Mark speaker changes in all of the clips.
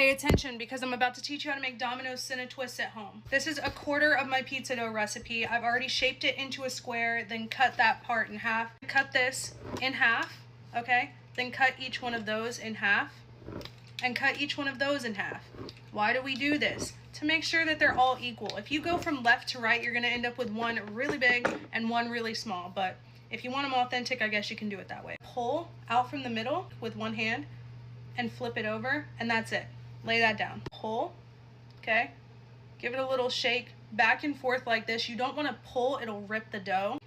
Speaker 1: Pay attention because I'm about to teach you how to make Domino's Cinna Twists at home. This is 1/4 of my pizza dough recipe. I've already shaped it into a square, then cut that part in half. Cut this in half, okay? Then cut each one of those in half, and cut each one of those in half. Why do we do this? To make sure that they're all equal. If you go from left to right, you're gonna end up with one really big and one really small, but if you want them authentic, I guess you can do it that way. Pull out from the middle with one hand and flip it over, and that's it. Lay that down. Pull, okay? Give it a little shake back and forth like this. You don't want to pull, it'll rip the dough.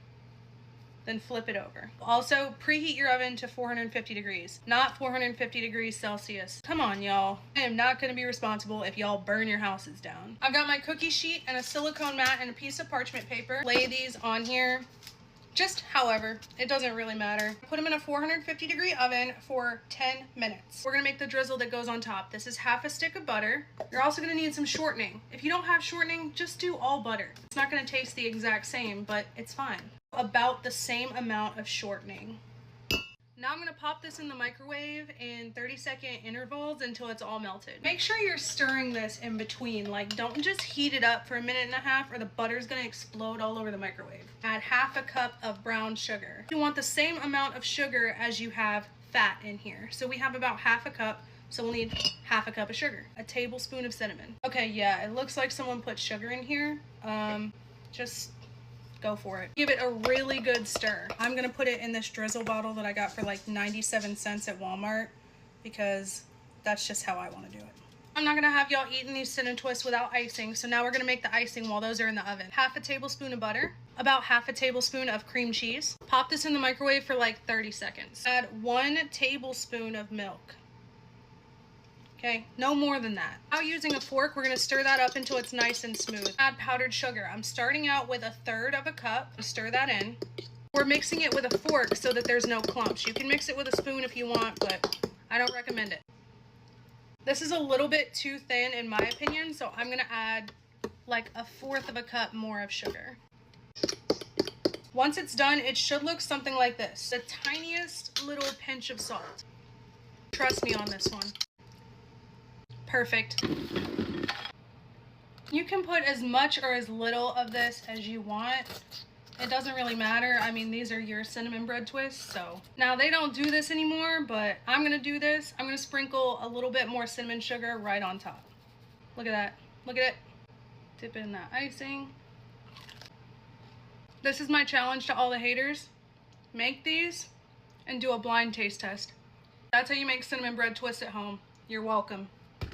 Speaker 1: Then flip it over. Also, preheat your oven to 450 degrees, not 450 degrees Celsius. Come on, y'all. I am not going to be responsible if y'all burn your houses down. I've got my cookie sheet and a silicone mat and a piece of parchment paper. Lay these on here. Just however, it doesn't really matter. Put them in a 450 degree oven for 10 minutes. We're gonna make the drizzle that goes on top. This is half a stick of butter. You're also gonna need some shortening. If you don't have shortening, just do all butter. It's not gonna taste the exact same, but it's fine. About the same amount of shortening. Now I'm gonna pop this in the microwave in 30-second intervals until it's all melted. Make sure you're stirring this in between. Like, don't just heat it up for 1.5 minutes or the butter's gonna explode all over the microwave. Add half a cup of brown sugar. You want the same amount of sugar as you have fat in here. So we have about half a cup, so we'll need half a cup of sugar. A tablespoon of cinnamon. Okay, yeah, it looks like someone put sugar in here. Just go for it. Give it a really good stir. I'm gonna put it in this drizzle bottle that I got for like 97 cents at Walmart because that's just how I want to do it. I'm not gonna have y'all eating these Cinna Twists without icing, so now we're gonna make the icing while those are in the oven. Half a tablespoon of butter, about half a tablespoon of cream cheese. Pop this in the microwave for like 30 seconds. Add 1 tablespoon of milk. Okay, no more than that. Now using a fork, we're gonna stir that up until it's nice and smooth. Add powdered sugar. I'm starting out with 1/3 of a cup. Stir that in. We're mixing it with a fork so that there's no clumps. You can mix it with a spoon if you want, but I don't recommend it. This is a little bit too thin in my opinion, so I'm gonna add like 1/4 of a cup more of sugar. Once it's done, it should look something like this. The tiniest little pinch of salt. Trust me on this one. Perfect. You can put as much or as little of this as you want. It doesn't really matter. I mean, these are your cinnamon bread twists, so. Now they don't do this anymore, but I'm gonna do this. I'm gonna sprinkle a little bit more cinnamon sugar right on top. Look at that. Look at it. Dip in that icing. This is my challenge to all the haters. Make these and do a blind taste test. That's how you make cinnamon bread twists at home. You're welcome.